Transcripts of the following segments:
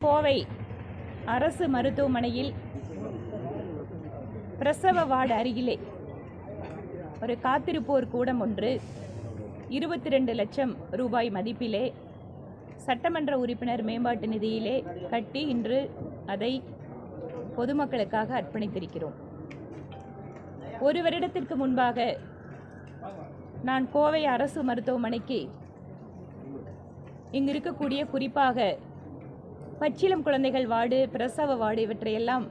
கோவை அரசு மருத்துவமனையில் பிரசவ வார்டு அருகிலே ஒரு காத்திருப்போர் கூடம் ஒன்று 22 லட்சம் ரூபாய் மதிப்பிலே சட்டமன்ற உறுப்பினர் மேம்பாட்டு நிதியிலே கட்டி இன்று அதை பொதுமக்களுக்காக அர்ப்பணித்திருக்கிறோம். ஒரு வருடத்திற்கு முன்பாக நான் கோவை அரசு மருத்துவமனைக்கு இங்கு இருக்கக்கூடிய குறிப்பாக பச்சிளம் குழந்தைகள் வார்டு, பிரசவ வார்டு இவற்றையெல்லாம்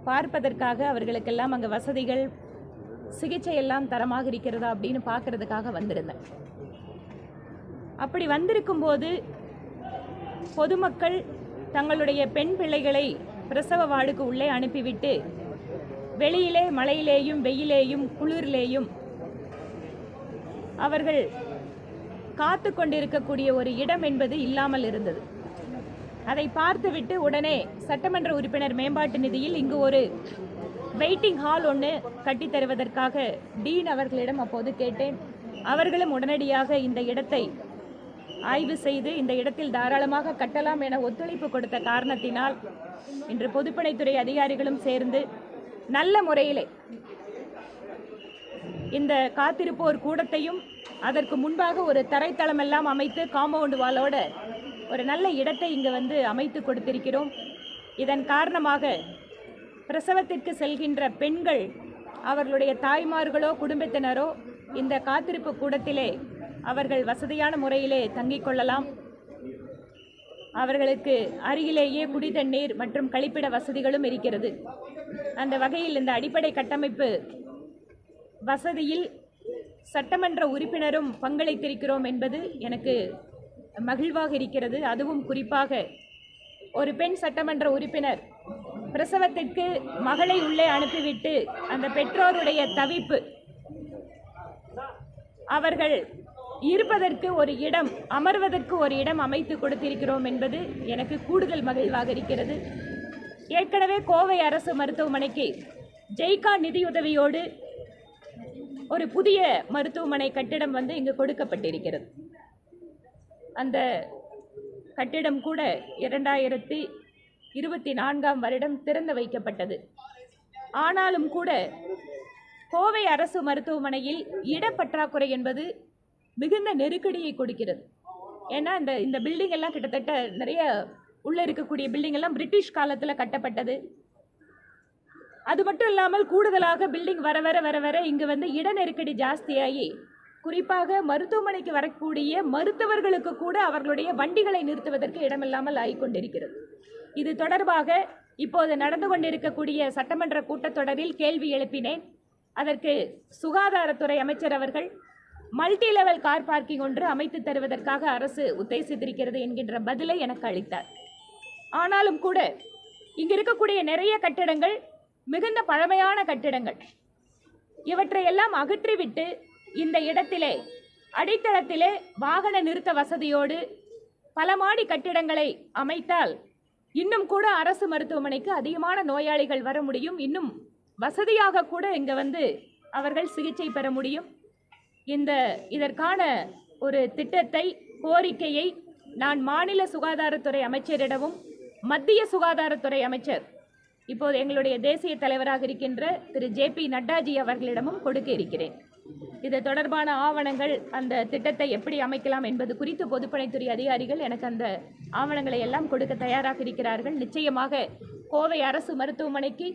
பார்ப்பதற்காக அவர்களுக்கெல்லாம் அங்கே வசதிகள், சிகிச்சை எல்லாம் தரமாக இருக்கிறதா அப்படின்னு பார்க்கறதுக்காக வந்திருந்தேன். அப்படி வந்திருக்கும் போது பொதுமக்கள் தங்களுடைய பெண் பிள்ளைகளை பிரசவ வார்டுக்கு உள்ளே அனுப்பிவிட்டு வெளியிலே மழையிலேயும் வெயிலேயும் குளிரிலேயும் அவர்கள் காத்து கொண்டிருக்கக்கூடிய ஒரு இடம் என்பது இல்லாமல் இருந்தது. அதை பார்த்துவிட்டு உடனே சட்டமன்ற உறுப்பினர் மேம்பாட்டு நிதியில் இங்கு ஒரு வெயிட்டிங் ஹால் ஒன்று கட்டித் தருவதற்காக டீன் அவர்களிடம் அப்போது கேட்டேன். அவர்களும் உடனடியாக இந்த இடத்தை ஆய்வு செய்து இந்த இடத்தில் தாராளமாக கட்டலாம் என ஒத்துழைப்பு கொடுத்த காரணத்தினால் இன்று பொதுப்பணித்துறை அதிகாரிகளும் சேர்ந்து நல்ல முறையிலே இந்த காத்திருப்போர் கூடத்தையும் அதற்கு முன்பாக ஒரு தரைத்தளம் எல்லாம் அமைத்து காம்பவுண்ட் வாலோட ஒரு நல்ல இடத்தை இங்கு அமைத்து கொடுத்திருக்கிறோம். இதன் காரணமாக பிரசவத்திற்கு செல்கின்ற பெண்கள், அவர்களுடைய தாய்மார்களோ குடும்பத்தினரோ இந்த காத்திருப்பு கூடத்திலே அவர்கள் வசதியான முறையிலே தங்கிக் கொள்ளலாம். அவர்களுக்கு அருகிலேயே குடி தண்ணீர் மற்றும் கழிப்பிட வசதிகளும் இருக்கிறது. அந்த வகையில் இந்த அடிப்படை கட்டமைப்பு வசதியில் சட்டமன்ற உறுப்பினரும் பங்களித்திருக்கிறோம் என்பது எனக்கு மகிழ்வாக இருக்கிறது. அதுவும் குறிப்பாக ஒரு பெண் சட்டமன்ற உறுப்பினர் பிரசவத்திற்கு மகளை உள்ளே அனுப்பிவிட்டு அந்த பெற்றோருடைய தவிப்பு, அவர்கள் இருப்பதற்கு ஒரு இடம், அமர்வதற்கு ஒரு இடம் அமைத்து கொடுத்திருக்கிறோம் என்பது எனக்கு கூடுதல் மகிழ்வாக இருக்கிறது. ஏற்கனவே கோவை அரசு மருத்துவமனைக்கு ஜெய்கா நிதியுதவியோடு ஒரு புதிய மருத்துவமனை கட்டிடம் இங்கு கொடுக்கப்பட்டிருக்கிறது. அந்த கட்டிடம் கூட 2024ஆம் வருடம் திறந்து வைக்கப்பட்டது. ஆனாலும் கூட கோவை அரசு மருத்துவமனையில் இடப்பற்றாக்குறை என்பது மிகுந்த நெருக்கடியை கொடுக்கிறது. ஏன்னா இந்த பில்டிங் எல்லாம் கிட்டத்தட்ட நிறைய உள்ள இருக்கக்கூடிய பில்டிங் எல்லாம் பிரிட்டிஷ் காலத்தில் கட்டப்பட்டது. அது மட்டும் இல்லாமல் கூடுதலாக பில்டிங் வர வர வர வர இங்கு இட நெருக்கடி ஜாஸ்தியாகி குறிப்பாக மருத்துவமனைக்கு வரக்கூடிய மருத்துவர்களுக்கு கூட அவர்களுடைய வண்டிகளை நிறுத்துவதற்கு இடமில்லாமல் ஆகிக்கொண்டிருக்கிறது. இது தொடர்பாக இப்போது நடந்து கொண்டிருக்கக்கூடிய சட்டமன்ற கூட்டத்தொடரில் கேள்வி எழுப்பினேன். அதற்கு சுகாதாரத்துறை அமைச்சர் அவர்கள் மல்டி லெவல் கார் பார்க்கிங் ஒன்று அமைத்து தருவதற்காக அரசு உத்தேசித்திருக்கிறது என்கின்ற பதிலை எனக்கு அளித்தார். ஆனாலும் கூட இங்கு இருக்கக்கூடிய நிறைய கட்டிடங்கள் மிகுந்த பழமையான கட்டிடங்கள். இவற்றையெல்லாம் அகற்றிவிட்டு இந்த இடத்திலே அடித்தளத்திலே வாகன நிறுத்த வசதியோடு பல மாடி கட்டிடங்களை அமைத்தால் இன்னும் கூட அரசு மருத்துவமனைக்கு அதிகமான நோயாளிகள் வர முடியும். இன்னும் வசதியாக கூட இங்கே அவர்கள் சிகிச்சை பெற முடியும். இதற்கான ஒரு திட்டத்தை, கோரிக்கையை நான் மாநில சுகாதாரத்துறை அமைச்சரிடமும் மத்திய சுகாதாரத்துறை அமைச்சர், இப்போது எங்களுடைய தேசிய தலைவராக இருக்கின்ற திரு JP நட்டாஜி அவர்களிடமும் கொடுக்க இருக்கிறேன். இது தொடர்பான ஆவணங்கள், அந்த திட்டத்தை எப்படி அமைக்கலாம் என்பது குறித்து பொதுப்பணித்துறை அதிகாரிகள் எனக்கு அந்த ஆவணங்களை எல்லாம் கொடுக்க தயாராக இருக்கிறார்கள். நிச்சயமாக கோவை அரசு மருத்துவமனைக்கு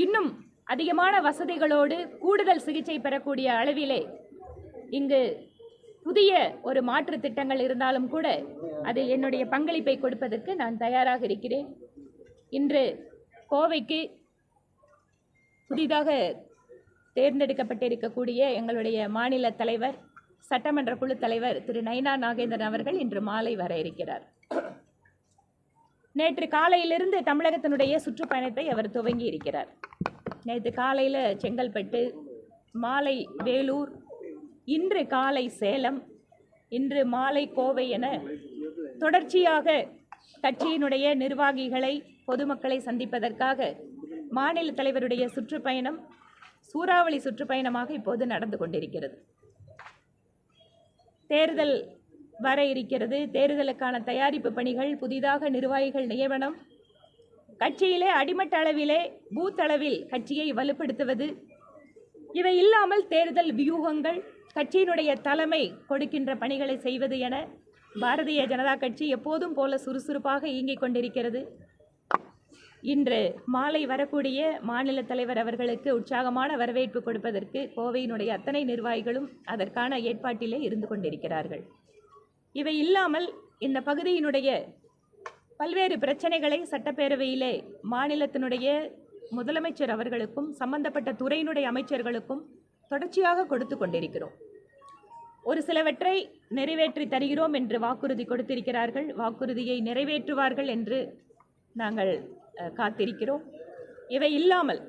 இன்னும் அதிகமான வசதிகளோடு கூடுதல் சிகிச்சை பெறக்கூடிய அளவிலே இங்கு புதிய ஒரு மாற்று திட்டங்கள் இருந்தாலும் கூட அதில் என்னுடைய பங்களிப்பை கொடுப்பதற்கு நான் தயாராக இருக்கிறேன். இன்று கோவைக்கு புதிதாக தேர்ந்தெடுக்கப்பட்டிருக்கக்கூடிய எங்களுடைய மாநில தலைவர், சட்டமன்ற குழு தலைவர் திரு நயினா நாகேந்திரன் அவர்கள் இன்று மாலை வர இருக்கிறார். நேற்று காலையிலிருந்து தமிழகத்தினுடைய சுற்றுப்பயணத்தை அவர் துவங்கி இருக்கிறார். நேற்று காலையில் செங்கல்பட்டு, மாலை வேலூர், இன்று காலை சேலம், இன்று மாலை கோவை என தொடர்ச்சியாக கட்சியினுடைய நிர்வாகிகளை, பொதுமக்களை சந்திப்பதற்காக மாநில தலைவருடைய சுற்றுப்பயணம் சூறாவளி சுற்றுப்பயணமாக இப்போது நடந்து கொண்டிருக்கிறது. தேர்தல் வர இருக்கிறது. தேர்தலுக்கான தயாரிப்பு பணிகள், புதிதாக நிர்வாகிகள் நியமனம், கட்சியிலே அடிமட்ட அளவிலே பூத் அளவில் கட்சியை வலுப்படுத்துவது, இவை இல்லாமல் தேர்தல் வியூகங்கள், கட்சியினுடைய தலைமை கொடுக்கின்ற பணிகளை செய்வது என பாரதிய ஜனதா கட்சி எப்போதும் போல சுறுசுறுப்பாக இயங்கிக் கொண்டிருக்கிறது. இன்று மாலை வரக்கூடிய மாநில தலைவர் அவர்களுக்கு உற்சாகமான வரவேற்பு கொடுப்பதற்கு கோவையினுடைய அத்தனை நிர்வாகிகளும் அதற்கான ஏற்பாட்டிலே இருந்து கொண்டிருக்கிறார்கள். இவை இல்லாமல் இந்த பகுதியினுடைய பல்வேறு பிரச்சனைகளை சட்டப்பேரவையிலே மாநிலத்தினுடைய முதலமைச்சர் அவர்களுக்கும் சம்பந்தப்பட்ட துறையினுடைய அமைச்சர்களுக்கும் தொடர்ச்சியாக கொடுத்து கொண்டிருக்கிறோம். ஒரு சிலவற்றை நிறைவேற்றி தருகிறோம் என்று வாக்குறுதி கொடுத்திருக்கிறார்கள். வாக்குறுதியை நிறைவேற்றுவார்கள் என்று நாங்கள் காத்திருக்கிறோம். இவை இல்லாமல்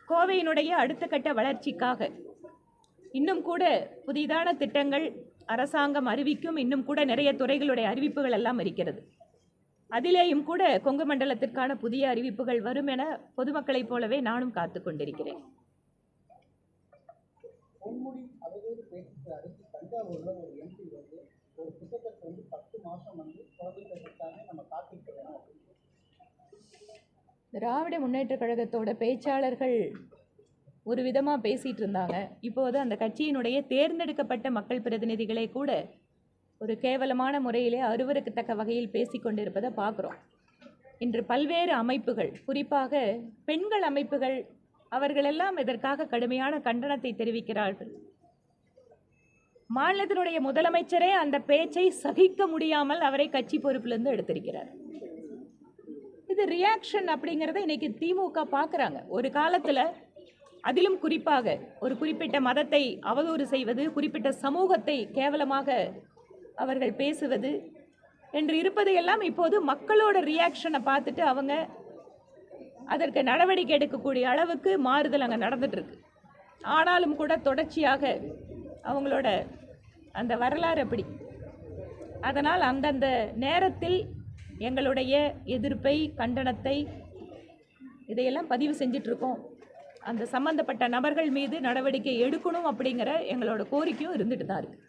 கோவையினுடைய அடுத்த கட்ட வளர்ச்சிக்காக இன்னும் கூட புதிதான திட்டங்கள் அரசாங்கம் அறிவிக்கும். இன்னும் கூட நிறைய துறைகளுடைய அறிவிப்புகள் எல்லாம் இருக்கிறது. அதிலேயும் கூட கொங்கு மண்டலத்திற்கான புதிய அறிவிப்புகள் வரும் என பொதுமக்களைப் போலவே நானும் காத்து கொண்டிருக்கிறேன். திராவிட முன்னேற்ற கழகத்தோட பேச்சாளர்கள் ஒரு விதமாக பேசிகிட்டு இருந்தாங்க. இப்போது அந்த கட்சியினுடைய தேர்ந்தெடுக்கப்பட்ட மக்கள் பிரதிநிதிகளே கூட ஒரு கேவலமான முறையிலே அருவருக்கத்தக்க வகையில் பேசி கொண்டிருப்பதை பார்க்குறோம். இன்று பல்வேறு அமைப்புகள், குறிப்பாக பெண்கள் அமைப்புகள், அவர்களெல்லாம் இதற்காக கடுமையான கண்டனத்தை தெரிவிக்கிறார்கள். மாநிலத்தினுடைய முதலமைச்சரே அந்த பேச்சை சகிக்க முடியாமல் அவரை கட்சி பொறுப்பிலிருந்து எடுத்திருக்கிறார். இது ரியாக்ஷன் அப்படிங்கிறத இன்னைக்கு திமுக பார்க்குறாங்க. ஒரு காலத்தில் அதிலும் குறிப்பாக ஒரு குறிப்பிட்ட மதத்தை அவதூறு செய்வது, குறிப்பிட்ட சமூகத்தை கேவலமாக அவர்கள் பேசுவது என்று இருப்பதையெல்லாம் இப்போது மக்களோட ரியாக்ஷனை பார்த்துட்டு அவங்க அதற்கு நடவடிக்கை எடுக்கக்கூடிய அளவுக்கு மாறுதல் அங்கே நடந்துட்டு இருக்கு. ஆனாலும் கூட தொடர்ச்சியாக அவங்களோட அந்த வரலாறு அப்படி. அதனால் அந்தந்த நேரத்தில் எங்களுடைய எதிர்ப்பை, கண்டனத்தை இதையெல்லாம் பதிவு செஞ்சிட்ருக்கோம். அந்த சம்பந்தப்பட்ட நபர்கள் மீது நடவடிக்கை எடுக்கணும் அப்படிங்கிற எங்களோட கோரிக்கையும் இருந்துட்டு தான் இருக்கு.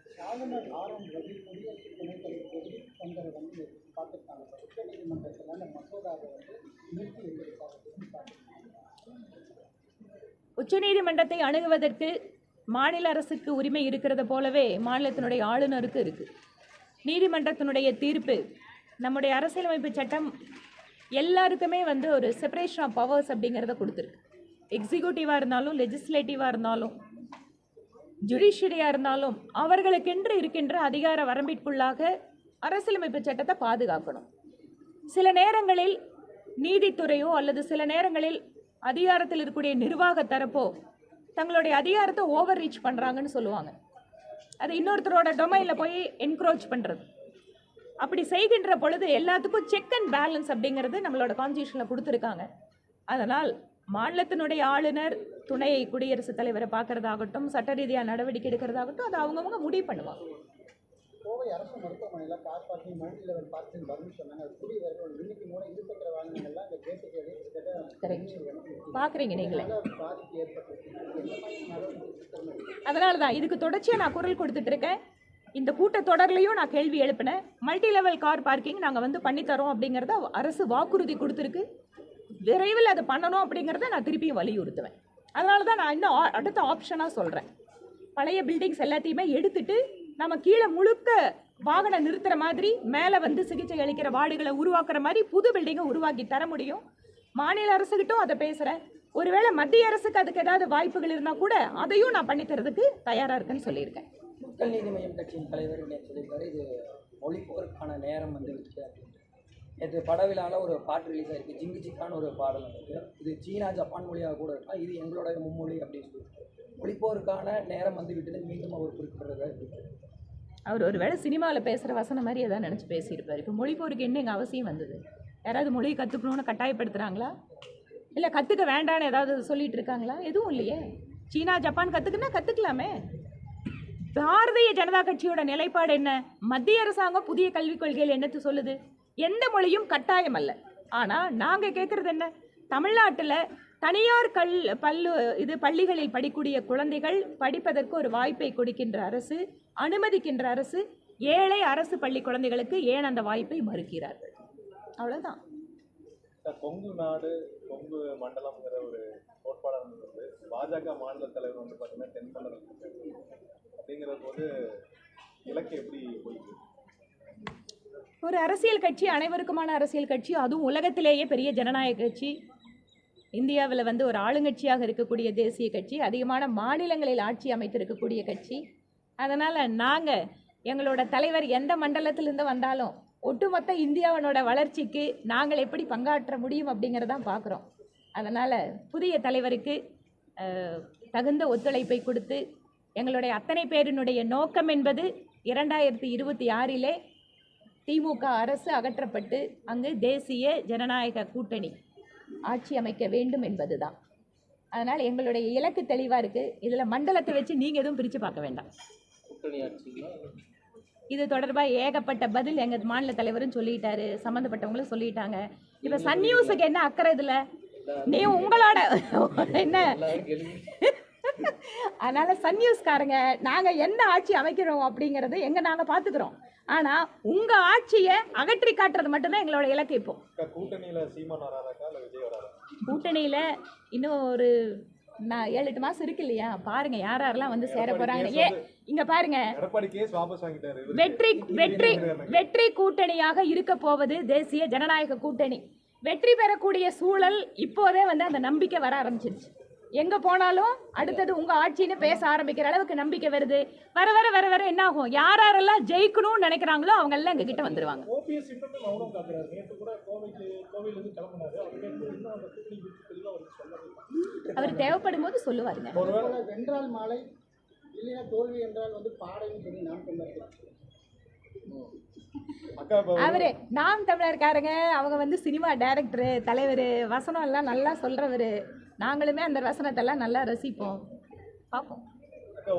உச்சநீதிமன்றத்தை அணுகுவதற்கு மாநில அரசுக்கு உரிமை இருக்கிறது போலவே மாநிலத்தினுடைய ஆளுநருக்கு இருக்கு. நீதிமன்றத்தினுடைய தீர்ப்பு, நம்முடைய அரசியலமைப்பு சட்டம் எல்லாருக்குமே ஒரு செப்பரேஷன் ஆஃப் பவர்ஸ் அப்படிங்கிறத கொடுத்துருக்கு. எக்ஸிக்யூட்டிவாக இருந்தாலும், லெஜிஸ்லேட்டிவாக இருந்தாலும், ஜுடிஷியரியாக இருந்தாலும் அவர்களுக்கென்று இருக்கின்ற அதிகார வரம்பிற்குள்ளாக அரசியலமைப்பு சட்டத்தை பாதுகாக்கணும். சில நேரங்களில் நீதித்துறையோ அல்லது சில நேரங்களில் அதிகாரத்தில் இருக்கக்கூடிய நிர்வாக தரப்போ தங்களுடைய அதிகாரத்தை ஓவர் ரீச் பண்ணுறாங்கன்னு சொல்லுவாங்க. அது இன்னொருத்தரோட டொமைனில் போய் என்க்ரோச் பண்ணுறது. அப்படி செய்கின்ற பொழுது எல்லாத்துக்கும் செக் அண்ட் பேலன்ஸ் அப்படிங்கிறது நம்மளோட கான்ஸ்டியூஷனில் கொடுத்துருக்காங்க. அதனால் மாநிலத்தினுடைய ஆளுநர் துணை குடியரசுத் தலைவரை பார்க்கறதாகட்டும், சட்ட ரீதியாக நடவடிக்கை எடுக்கிறதாகட்டும், அது அவங்கவுங்க முடிவு பண்ணுவாங்க. கோவை அரசு மருத்துவமனையில் car parking, multi level parking வரும்னு சொன்னாங்க. அது கூடிய வரைக்கும் இன்னைக்கு மூலம் இருசக்கர வாகனங்கள்லாம் இந்த கேட்டுக்கு பார்க்குறீங்க நீங்களே. அதனால தான் இதுக்கு தொடர்ச்சியாக நான் குரல் கொடுத்துட்டு இருக்கேன். இந்த கூட்டத்தொடர்லையும் நான் கேள்வி எழுப்பினேன். மல்டி லெவல் கார் பார்க்கிங் நாங்கள் பண்ணித்தரோம் அப்படிங்கிறத அரசு வாக்குறுதி கொடுத்துருக்கு. விரைவில் அதை பண்ணணும் அப்படிங்கிறத நான் திருப்பியும் வலியுறுத்துவேன். அதனால தான் நான் இன்னும் அடுத்த ஆப்ஷனாக சொல்கிறேன். பழைய பில்டிங்ஸ் எல்லாத்தையுமே எடுத்துட்டு நம்ம கீழே முழுக்க வாகனம் நிறுத்துகிற மாதிரி, மேலே சிகிச்சை அளிக்கிற வார்டுகளை உருவாக்குற மாதிரி புது பில்டிங்கை உருவாக்கி தர முடியும். மாநில அரசுகிட்டும் அதை பேசுகிறேன். ஒருவேளை மத்திய அரசுக்கு அதுக்கு ஏதாவது வாய்ப்புகள் இருந்தால் கூட அதையும் நான் பண்ணித்தரதுக்கு தயாராக இருக்கேன்னு சொல்லியிருக்கேன். மக்கள் நீதி மய்யம் கட்சியின் தலைவர் சொல்லியிருக்காரு, இது மொழிபோருக்கான நேரம் வந்துருச்சு அப்படின்ட்டு. நேற்று படவிழாவில் ஒரு பாட்டு ரிலீஸ் ஆகிருக்கு, ஜிங்கு ஜிக்கான ஒரு பாடல் இருக்குது. இது சீனா, ஜப்பான் மொழியாக கூட இருக்கலாம், இது எங்களோட மும்மொழி அப்படின்னு சொல்லிட்டு மொழிப்போருக்கான நேரம் வந்து விட்டது மீண்டும் அவர் குறிப்பிட்றதா இருக்குது. அவர் ஒரு வேளை சினிமாவில் பேசுகிற வசனம் மாதிரி எதாவது நினச்சி பேசியிருப்பார். இப்போ மொழிப்போருக்கு என்ன எங்கள் அவசியம் வந்தது? யாராவது மொழியை கற்றுக்கணுன்னு கட்டாயப்படுத்துகிறாங்களா? இல்லை கற்றுக்க வேண்டான்னு ஏதாவது சொல்லிட்டு இருக்காங்களா? எதுவும் இல்லையே. சீனா, ஜப்பான் கற்றுக்கலாமே. பாரதிய ஜனதா கட்சியோட நிலைப்பாடு என்ன? மத்திய அரசாங்கம் புதிய கல்விக் கொள்கையில் என்னத்து சொல்லுது? எந்த மொழியும் கட்டாயம் அல்ல. ஆனால் நாங்கள் கேட்குறது என்ன? தமிழ்நாட்டில் தனியார் பள்ளிகளில் படிக்கக்கூடிய குழந்தைகள் படிப்பதற்கு ஒரு வாய்ப்பை கொடுக்கின்ற அரசு, அனுமதிக்கின்ற அரசு, ஏழை அரசு பள்ளி குழந்தைகளுக்கு ஏன் அந்த வாய்ப்பை மறுக்கிறார்கள்? அவ்வளவுதான். கொங்கு நாடு கொங்கு மண்டலம்ங்கிற ஒரு கோட்பாடு வந்து பாஜக மாநில தலைவர் வந்து பார்த்தீங்கன்னா தென்கொண்டர்கள் அப்படிங்கிற போது இலக்கு எப்படி போயிருக்கு? ஒரு அரசியல் கட்சி, அனைவருக்குமான அரசியல் கட்சி, அதுவும் உலகத்திலேயே பெரிய ஜனநாயக கட்சி, இந்தியாவில் வந்து ஒரு ஆளுங்கட்சியாக இருக்கக்கூடிய தேசிய கட்சி, அதிகமான மாநிலங்களில் ஆட்சி அமைத்திருக்கக்கூடிய கட்சி. அதனால் நாங்கள் எங்களோட தலைவர் எந்த மண்டலத்திலிருந்து வந்தாலும் ஒட்டுமொத்த இந்தியாவினோட வளர்ச்சிக்கு நாங்கள் எப்படி பங்காற்ற முடியும் அப்படிங்கிறதான் பார்க்குறோம். அதனால் புதிய தலைவருக்கு தகுந்த ஒத்துழைப்பை கொடுத்து எங்களுடைய அத்தனை பேரினுடைய நோக்கம் என்பது 2026 திமுக அரசு அகற்றப்பட்டு அங்கு தேசிய ஜனநாயக கூட்டணி ஆட்சி அமைக்க வேண்டும் என்பதுதான். அதனால் எங்களுடைய இலக்கு தெளிவாக இருக்குது. இதில் மண்டலத்தை வச்சு நீங்கள் எதுவும் பிரித்து பார்க்க வேண்டாம். இது தொடர்பாக ஏகப்பட்ட பதில் எங்கள் மாநில தலைவரும் சொல்லிட்டாரு, சம்மந்தப்பட்டவங்களும் சொல்லிட்டாங்க. இப்போ சன் நியூஸுக்கு என்ன அக்கறை இதில்? நீ உங்களோட என்ன அதனால் சன் நியூஸ்காரங்க நாங்கள் என்ன ஆட்சி அமைக்கிறோம் அப்படிங்கிறது நாங்கள் பார்த்துக்கிறோம். ஆனால் உங்கள் ஆட்சியை அகற்றி காட்டுறது மட்டும்தான் எங்களோட இலக்கு. இப்போ கூட்டணியில் சீமான் வராதா இல்லை விஜய் வராதா? கூட்டணியில் இன்னும் ஒரு 7-8 மாதம் இருக்கு இல்லையா? பாருங்க யார் யாரெல்லாம் வந்து சேர போகிறாங்க. இங்கே பாருங்க, வெற்றி கூட்டணியாக இருக்க போவது தேசிய ஜனநாயக கூட்டணி. வெற்றி பெறக்கூடிய சூழல் இப்போதே வந்து அந்த நம்பிக்கை வர ஆரம்பிச்சிருச்சு. எங்கே போனாலும் அடுத்தது உங்கள் ஆட்சின்னு பேச ஆரம்பிக்கிற அளவுக்கு நம்பிக்கை வருது. வர வர வர வர என்ன ஆகும்? யாரெல்லாம் ஜெயிக்கணும்னு நினைக்கிறாங்களோ அவங்க எல்லாம் எங்ககிட்ட வந்துடுவாங்க. அவர் தேவைப்படும் போது சொல்லுவாருங்க. வென்றால் மாலை, இல்லைன்னா தோல்வி என்றால் வந்து பாடைன்னு சொல்லி நாம் தமிழர் அவரு நாம் தமிழர்காரங்க. அவங்க வந்து சினிமா டைரக்டரு, தலைவர், வசனம் எல்லாம் நல்லா சொல்றவரு. நாங்களுமே அந்த வசனத்தெல்லாம் நல்லா ரசிப்போம், பார்ப்போம்.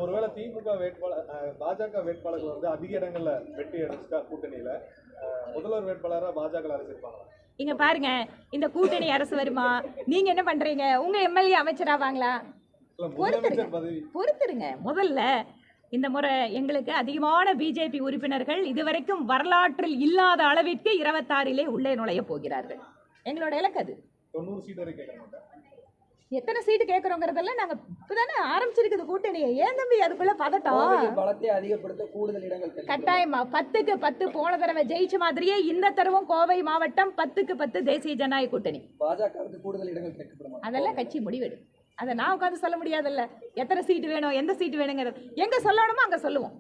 ஒருவேளை திமுக வேட்பாளர், பாஜக வேட்பாளர்கள் வந்து அதிக இடங்கள்ல வெற்றி அடைச்சிட்டா கூட்டணியில முதல்வர் வேட்பாளராக பாஜக அரசிருப்பாங்க. இங்க பாருங்க, இந்த கூட்டணி அரசு வருமா? நீங்க என்ன பண்றீங்க? உங்க எம்எல்ஏ அமைச்சராவாங்களா? பொறுத்துருங்க. முதல்ல இந்த முறை எங்களுக்கு அதிகமான பிஜேபி உறுப்பினர்கள் இதுவரைக்கும் வரலாற்றில் இல்லாத அளவிற்கு 26 உள்ளே நுழைய போகிறார்கள். எங்களோட இலக்கு அது. 90 சீட் வரை கேட்கறாங்க. எத்தனை சீட்டு கேட்கறோங்கிறதெல்லாம் நாங்க இப்பதானே ஆரம்பிச்சிருக்குது கூட்டணியை. ஏன் தம்பி அதுக்குள்ள பதட்டம்? பலத்தை அதிகப்படுத்த கூடுதல் இடங்கள் கட்டாயமா 10க்கு 10 போன தடவை ஜெயிச்ச மாதிரியே இந்த தடவும் கோவை மாவட்டம் 10க்கு 10 தேசிய ஜனநாயக கூட்டணி. பாஜகவுக்கு கூடுதல் இடங்கள் கேட்கப்படுமா? அதெல்லாம் கட்சி முடிவெடு. அதை நான் உட்காந்து சொல்ல முடியாதுல்ல. எத்தனை சீட்டு வேணும், எந்த சீட்டு வேணுங்கிறது எங்க சொல்லணுமோ அங்க சொல்லுவோம்.